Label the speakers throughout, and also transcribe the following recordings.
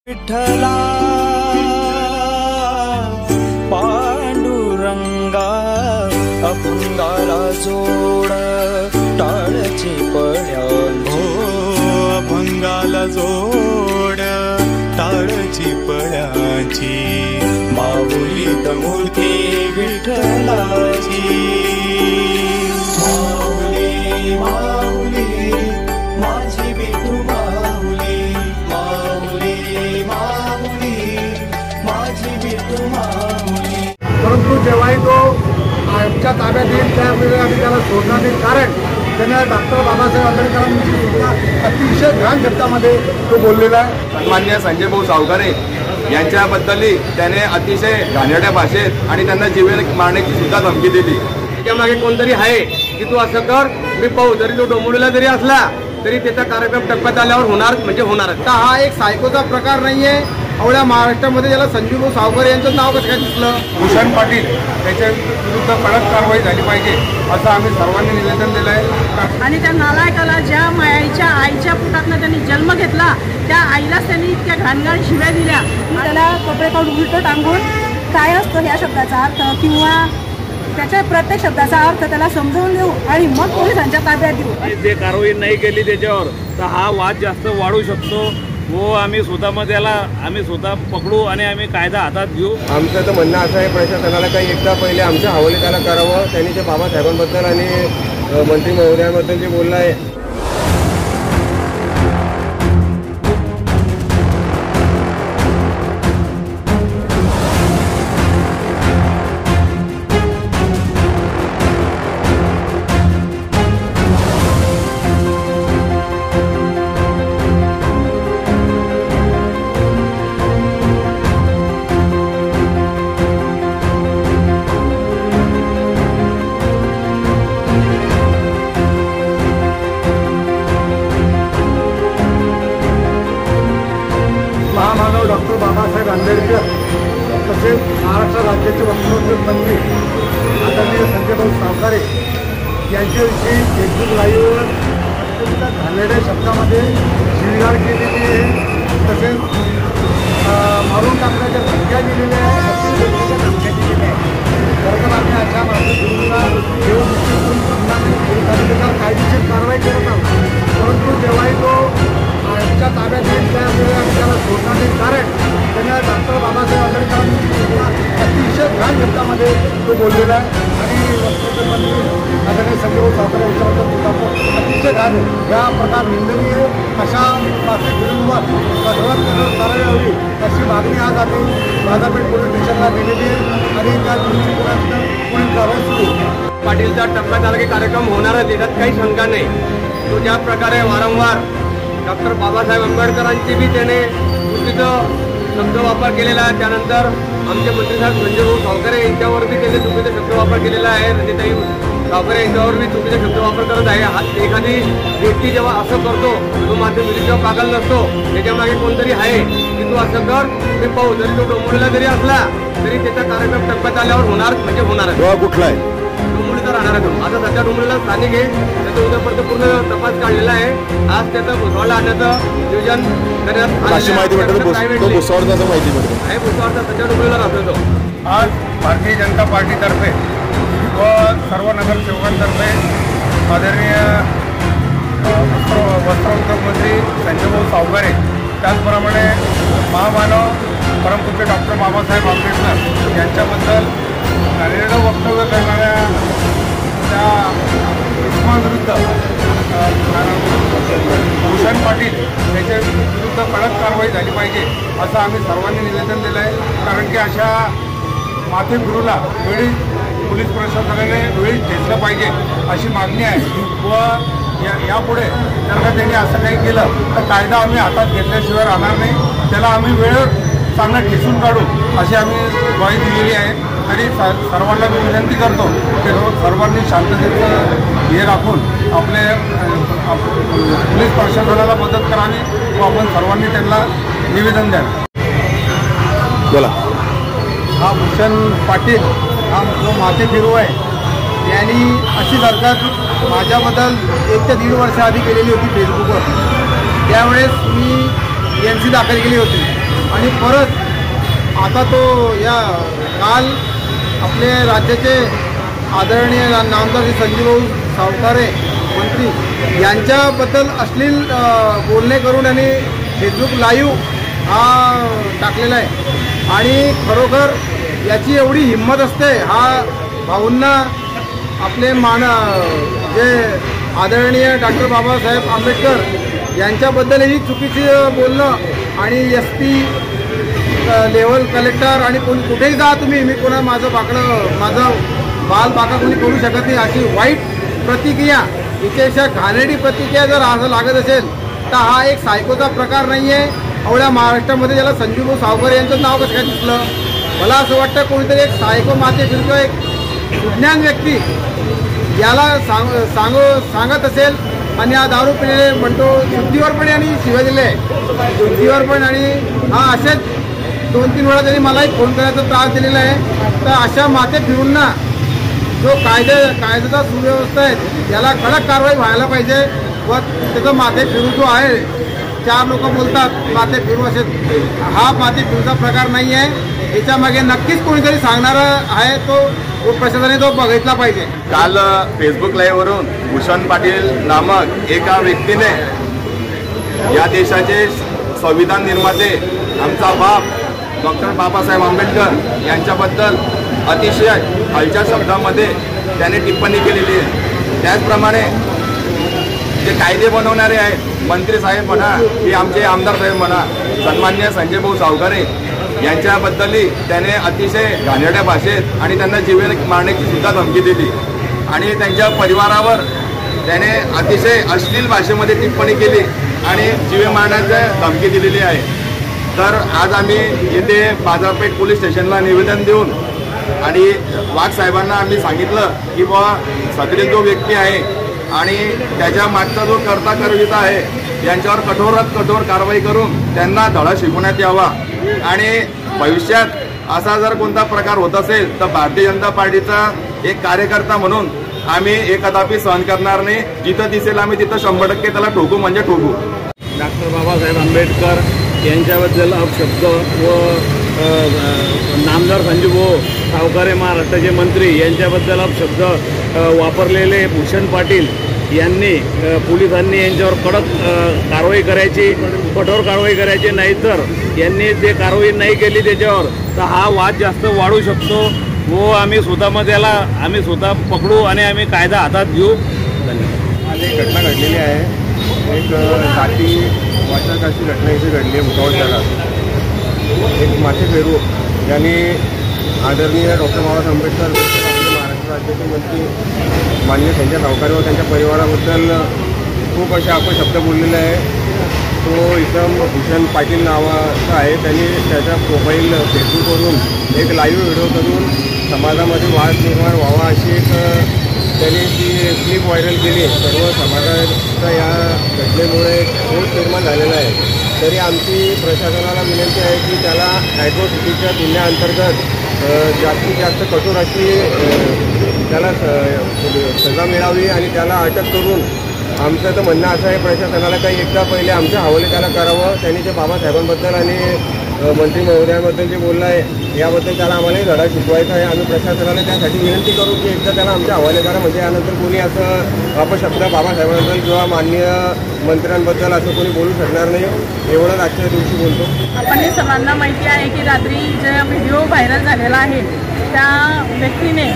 Speaker 1: विठ्ठला पांडुरंगा अभंगाला जोड टाळची पड्यांची
Speaker 2: अभंगाला जोड टाळची पड्यांची
Speaker 1: माऊलीत मूर्ती विठ्ठलाची माऊली माऊली माझी विठू माऊली माऊली माऊली माझी विठू माऊली।
Speaker 3: परंतु जेव्हाही तो आमच्या ताब्यात येईल त्यावेळेला आम्ही त्याला सोडणार नाही, कारण त्याने डॉक्टर बाबासाहेब आंबेडकरांची सुद्धा अतिशय घाण शब्दामध्ये तो बोललेला आहे।
Speaker 4: सन्माननीय संजय भाऊ सावकारे यांच्याबद्दलही त्याने अतिशय घाणेरड्या भाषेत आणि त्यांना जीवे मारण्याची सुद्धा धमकी दिली। त्याच्यामागे कोणतरी आहे की तू असं कर, मी पाहू, जरी तो डोंबिवलीला जरी असला तरी त्याचा कार्यक्रम टप्प्यात आल्यावर होणार म्हणजे होणार।
Speaker 3: हा एक सायकोचा प्रकार नाहीये एवढ्या महाराष्ट्रामध्ये, ज्याला संजय भाऊ सावकारे यांचं नाव कसं काय दिसलं।
Speaker 4: भूषण पाटील त्याच्या विरुद्ध कडक कारवाई झाली पाहिजे असं आम्ही सर्वांनी निवेदन दिलं आहे।
Speaker 5: आणि त्या नालायकाला ज्या मायाच्या आईच्या पोटातनं त्यांनी जन्म घेतला त्या आईलाच त्यांनी इतक्या घाणघाण शिव्या दिल्या।
Speaker 6: त्याला कपडे काढून उलटं टांगून काय असतो ह्या शब्दाचा अर्थ किंवा त्याच्या प्रत्येक शब्दाचा अर्थ त्याला समजावून देऊ आणि मग पोलिसांच्या ताब्यात देऊ।
Speaker 7: जे कारवाई नाही केली त्याच्यावर तर हा वाद जास्त वाढू शकतो व आम्ही स्वतः पकडू आणि आम्ही कायदा हातात घेऊ।
Speaker 4: आमचं तर म्हणणं असं आहे, प्रशासनाला काही एकदा पहिले आमच्या हवाले त्याला करावं। त्यांनी ते बाबासाहेबांबद्दल आणि मंत्री महोदयांबद्दल जे बोललं आहे
Speaker 3: महामानव डॉक्टर बाबासाहेब आंबेडकर तसेच महाराष्ट्र राज्याचे वस्त्रोद्योग मंत्री आदरणीय संजय भाऊ सावकारे यांच्याविषयी फेसबुक लाईव्हवर अत्यंत घाणेरड्या शब्दामध्ये शिवीगाळ केलेली आहे, तसेच मारून टाकण्याच्या धमक्या दिलेल्या आहे, धमक्या दिलेल्या आहे। खरं तर आम्ही अशा माणसांना घेऊन पोलिसांनी कायदेशीर कारवाई करत आहोत, परंतु जेव्हाही तो आमच्या ताब्यात येईल त्यावेळेला आम्ही त्याला सोडणार नाही, कारण त्याने डॉक्टर बाबासाहेब आंबेडकरांची सुद्धा अतिशय घाण शब्दामध्ये तो बोललेला आहे। आणि वस्त्रोद्योग मंत्री आदरणीय संजय भाऊ सावकारे यांच्याबद्दल अतिशय घाण या प्रकार निंदनीय अशा विरोधात कठोरात कठोर कारवाई हवी अशी मागणी आज आम्ही बाजारपेठ पोलीस स्टेशनला दिलेली आहे आणि त्या दृष्टिकोनातून पुढील कारवाई सुरू।
Speaker 4: पाटीलचा टप्प्यात आला की कार्यक्रम होणारच, याच्यात काही शंका नाही। तो ज्या प्रकारे वारंवार डॉक्टर बाबासाहेब आंबेडकरांची बी त्याने चुकीचं शब्द वापर केलेला आहे, त्यानंतर आमचे मंत्रीसाहेब संजय भाऊ सावकारे यांच्यावर बी त्याने चुकीचा शब्द वापर केलेला आहे, रंजिताई सावकारे यांच्यावर बी चुकीचा शब्द वापर करत आहे। एखादी व्यक्ती जेव्हा असं करतो तो मात्र जेव्हा पागल नसतो, त्याच्यामागे कोणतरी आहे की तू असं कर, मी पाहू, जरी तो डोंबिवलीला जरी असला तरी त्याचा कार्यक्रम टप्प्यात आल्यावर होणार म्हणजे होणार।
Speaker 2: कुठला आहे
Speaker 4: डोंबिवलीचा राहणार आहे तो, आता सध्या डोंबिवलीला स्थानिक आहे, त्याचा उद्यापर्यंत पूर्ण तपास काढलेला आहे। आज त्याचं भुसावळला आणण्याचं नियोजन करण्यात
Speaker 2: अशी माहिती भेटत भुसावळचा माहिती भेटत
Speaker 4: आहे। भुसावळचा सध्या डोंबिवलीला राहतो तो।
Speaker 3: आज भारतीय जनता पार्टीतर्फे व सर्व नगरसेवकांतर्फे आदरणीय वस्त्रोद्योग मंत्री संजय भाऊ सावकारे, त्याचप्रमाणे महामानव परमपूज्य डॉक्टर बाबासाहेब आंबेडकर यांच्याबद्दल घाणेरडं वक्तव्य करणाऱ्या त्या इसमाविरुद्ध भूषण पाटील याच्या विरुद्ध कडक कारवाई झाली पाहिजे असं आम्ही सर्वांनी निवेदन दिलं आहे, कारण की अशा माथेफिरूला वेळीच पोलीस प्रशासनाने वेळीच घेतलं पाहिजे अशी मागणी आहे। व यापुढे जर का त्यांनी असं काही केलं तर कायदा आम्ही हातात घेतल्याशिवाय राहणार नाही, त्याला आम्ही वेळ चांगला ठेचून काढू अशी आम्ही ग्वाही दिलेली आहे। तरी सर्वांना मी विनंती करतो की सर्वांनी शांततेचं हे राखून आपले पोलीस प्रशासनाला मदत करावी व आपण सर्वांनी त्यांना निवेदन द्यावे।
Speaker 2: बोला।
Speaker 3: हा भूषण पाटील हा जो माथेफिरू आहे यांनी अशी हरकत माझ्याबद्दल 1 ते 1.5 वर्ष आधी केलेली होती फेसबुकवर। त्यावेळेस मी NC दाखल केली होती आणि परत आता तो या काल आपले राज्याचे आदरणीय नामदार श्री संजीवभाऊ सावकारे मंत्री यांच्याबद्दल अश्लील बोलणे करून यांनी फेसबुक लाईव्ह हा टाकलेला आहे आणि खरोखर याची एवढी हिंमत असते हा भाऊंना आपले जे आदरणीय डॉक्टर बाबासाहेब आंबेडकर यांच्याबद्दलही चुकीचं बोलणं आणि SP लेवल कलेक्टर आणि कोणी कुठेही जा तुम्ही मी कोणा माझं बाल बाका कोणी करू शकत नाही अशी वाईट प्रतिक्रिया हिच्यापेक्षा घाणेरडी प्रतिक्रिया जर असं लागत असेल तर हा एक सायकोचा प्रकार नाही आहे. एवढ्या महाराष्ट्रामध्ये ज्याला संजीवभाऊ सावकारे यांचं नाव कसं काय दिसलं. मला असं वाटतं कोणीतरी एक सायको माते फिरतो एक विज्ञान व्यक्ती याला सांगत असेल आणि हा दारू पिलेले म्हणतो शुद्धीवर पण यांनी शिव्या दिले शुद्धीवर पण आणि हा असेच 2-3 वेळा त्यांनी मलाही फोन करायचा त्रास दिलेला आहे. तर अशा माते फिरूंना जो कायद्याचा सुव्यवस्था आहे त्याला कडक कारवाई व्हायला पाहिजे व त्याचा माथे फिरू जो आहे 4 लोक बोलतात माथे फिरू असे हा माथे फिरूचा प्रकार नाही आहे. याच्यामागे नक्कीच कोणीतरी सांगणारा आहे तो प्रशासनाने तो बघितला पाहिजे.
Speaker 8: काल फेसबुक लाईव्हवरून भूषण पाटील नामक एका व्यक्तीने या देशाचे संविधान निर्माते आमचा बाप डॉक्टर बाबासाहेब आंबेडकर यांच्याबद्दल अतिशय खालच्या शब्दामध्ये त्याने टिप्पणी केलेली आहे. त्याचप्रमाणे जे कायदे बनवणारे आहेत मंत्री साहेब म्हणा की आमचे आमदार साहेब म्हणा सन्मान्य संजयभाऊ सावकारे यांच्याबद्दलही त्याने अतिशय घाणेरड्या भाषेत आणि त्यांना जीवे मारण्याची सुद्धा धमकी दिली आणि त्यांच्या परिवारावर त्याने अतिशय अश्लील भाषेमध्ये टिप्पणी केली आणि जीवे मारण्याची धमकी दिलेली आहे. तर आज आम्ही येथे बाजारपेठ पोलीस स्टेशनला निवेदन देऊन आणि वाघ साहेबांना आम्ही सांगितलं की बुवा सदरी जो व्यक्ती आहे आणि त्याच्या मागचा जो करविता आहे यांच्यावर कठोरात कठोर कारवाई करून त्यांना धडा शिकवण्यात यावा आणि भविष्यात असा जर कोणता प्रकार होत असेल तर भारतीय जनता पार्टीचा एक कार्यकर्ता म्हणून आम्ही हे कदापि सहन करणार नाही. जिथं दिसेल आम्ही तिथं 100% त्याला ठोकू म्हणजे ठोकू.
Speaker 7: डॉक्टर बाबासाहेब आंबेडकर यांच्याबद्दल अपशब्द व नामदार संजीवभाऊ सावकारे महाराष्ट्राचे मंत्री यांच्याबद्दल अपशब्द वापरलेले भूषण पाटील यांनी पोलिसांनी यांच्यावर कडक कारवाई करायची कठोर कारवाई करायची नाही तर यांनी ते कारवाई नाही केली त्याच्यावर तर हा वाद जास्त वाढू शकतो व आम्ही स्वतः पकडू आणि आम्ही कायदा हातात घेऊ. धन्यवाद.
Speaker 3: आज एक घटना घडलेली आहे. एक जाती वाचक अशी घटना इथे घडली आहे भुसावळ शहरात. एक माथे फेरू यांनी आदरणीय डॉक्टर बाबासाहेब आंबेडकर आपले महाराष्ट्र राज्याचे मंत्री माननीय संजय सावकारे व त्यांच्या परिवाराबद्दल खूप असे अपशब्द बोललेले आहे. तो इथं भूषण पाटील नावाचा आहे. त्यांनी त्याचा प्रोफाईल फेसबुकवरून एक लाईव्ह व्हिडिओ करून समाजामध्ये वाद निर्माण व्हावा अशी एक त्यांनी ती क्लिप व्हायरल केली. सर्व समाजाचा या घटनेमुळे रोष निर्माण झालेला आहे. तरी आमची प्रशासनाला विनंती आहे की त्याला ॲट्रॉसिटीच्या गुन्ह्याअंतर्गत जास्तीत जास्त कठोर अशी त्याला सजा मिळावी आणि त्याला अटक करून आमचं तर म्हणणं असं आहे प्रशासनाला काही एकदा पहिले आमच्या हवाले त्याला करावं. त्यांनी जे बाबासाहेबांबद्दल आणि मंत्री महोदयांबद्दल जे बोललं आहे याबद्दल त्याला आम्हालाही धडा शिकवायचा आहे. आम्ही प्रशासनाला त्यासाठी विनंती करू की एकदा त्याला आमच्या हवाले करा म्हणजे यानंतर कोणी असं अपशब्द बाबासाहेबांबद्दल किंवा माननीय मंत्र्यांबद्दल असं कोणी बोलू शकणार नाही. एवढंच आजच्या दिवशी बोलतो.
Speaker 5: आपण सर्वांना माहिती आहे की रात्री जे व्हिडिओ व्हायरल झालेला आहे त्या व्यक्तीने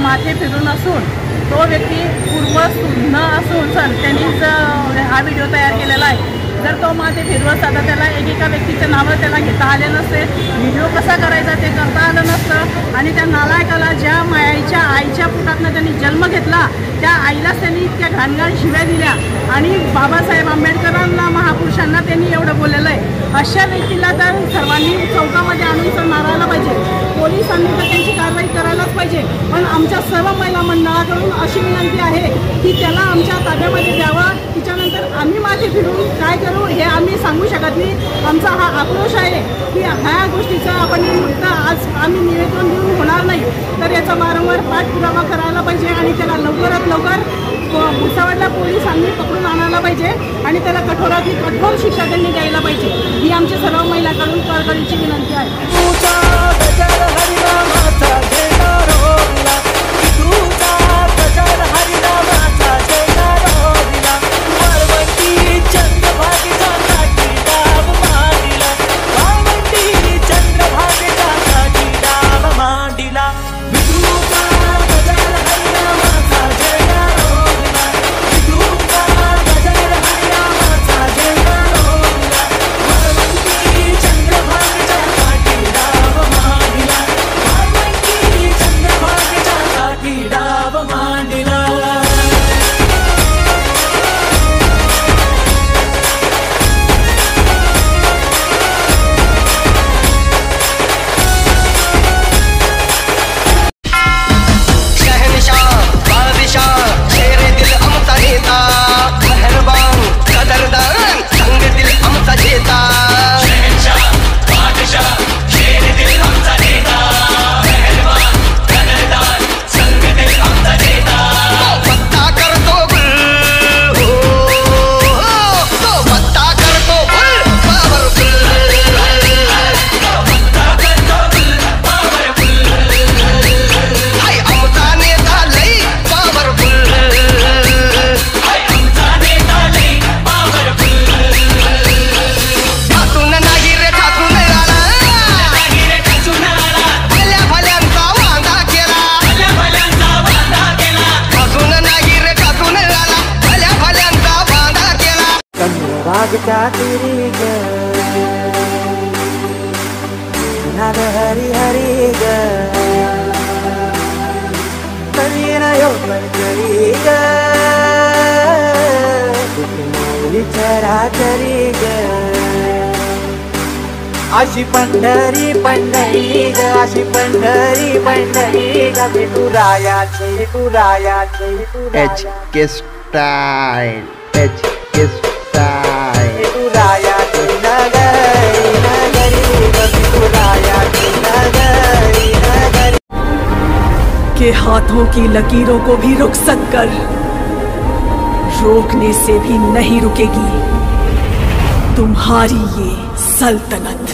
Speaker 5: माथे फिरून असून तो व्यक्ती पूर्व असून त्यांनीच हा व्हिडिओ तयार केलेला आहे. जर तो माथे फिरवत असता तर त्याला एकेका व्यक्तीचं नावं त्याला घेता आले नसते. व्हिडिओ कसा करायचा ते करता आलं नसतं आणि त्या नालायकाला ज्या मायाच्या आईच्या पोटातनं त्यांनी जन्म घेतला त्या आईलाच त्यांनी इतक्या घाणघाण शिव्या दिल्या आणि बाबासाहेब आंबेडकरांना महापुरुषांना त्यांनी एवढं बोललेलं आहे. अशा व्यक्तीला तर सर्वांनी चौकामध्ये आणून मारायला पाहिजे. पोलिसांनी तर त्यांची कारवाई करायलाच पाहिजे. पण आमच्या सर्व महिला मंडळाकडून अशी विनंती आहे की त्याला आमच्या ताब्यामध्ये द्यावं. तिच्यानंतर आम्ही माथे फिरून काय करू हे आम्ही सांगू शकत नाही. आमचा हा आक्रोश आहे की ह्या गोष्टीचा आपण फक्त आज आम्ही निवेदन देऊन होणार नाही तर याचा वारंवार पाठपुरावा करायला पाहिजे आणि त्याला लवकरात लवकर भुसावळला पोलिसांनी पकडून आणायला पाहिजे आणि त्याला कठोरात कठोर शिक्षा त्यांनी द्यायला पाहिजे ही आमच्या सर्व महिलांकडून
Speaker 6: कळकळीची विनंती आहे.
Speaker 9: हरी हरी ग चराचरी ग अशी पंढरी पंढरी ग अशी पंढरी पंढरी ग विठुरायाची HK स्टाईल HK स्टाईल विठुरायाची नगरी नगरी ग विठुरायाची नगरी नगरी
Speaker 10: के हाथों की लकीरों को भी रुखसत कर रोकने से भी नहीं रुकेगी तुम्हारी ये सल्तनत।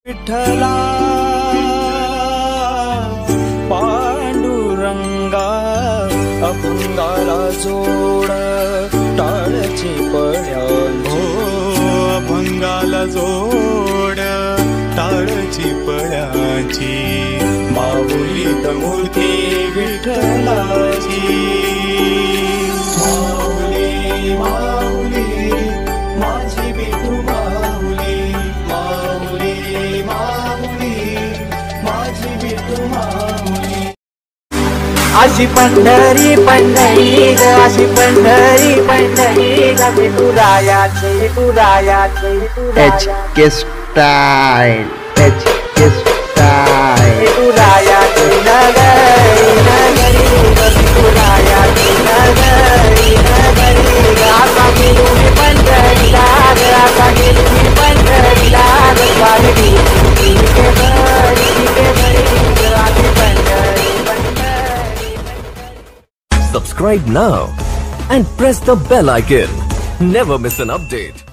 Speaker 1: विठ्ठला पांडुरंगा अपंगाला जोड टाळची पड्यांची
Speaker 2: अपंगाला जोड टाळची पड्यांची
Speaker 1: माऊलीत मूर्ती विठ्ठलाची माऊली माऊली माझी विठू माऊली माऊली माऊली माझी विठू माऊली
Speaker 9: अशी अशी पंढरी पंढरी ग अशी पंढरी पंढरी ग विठुरायाची विठुरायाची
Speaker 11: HK Style HK Style
Speaker 9: विठुरायाची नगरी नगरी ग विठुरायाची नगरी नगरी ग आता गेलो मी पंढरीला ग आता गेलो मी पंढरीला ग स्वामी तिथे बरी ग आधी Pandhari
Speaker 12: Subscribe now and press the bell icon. Never miss an update.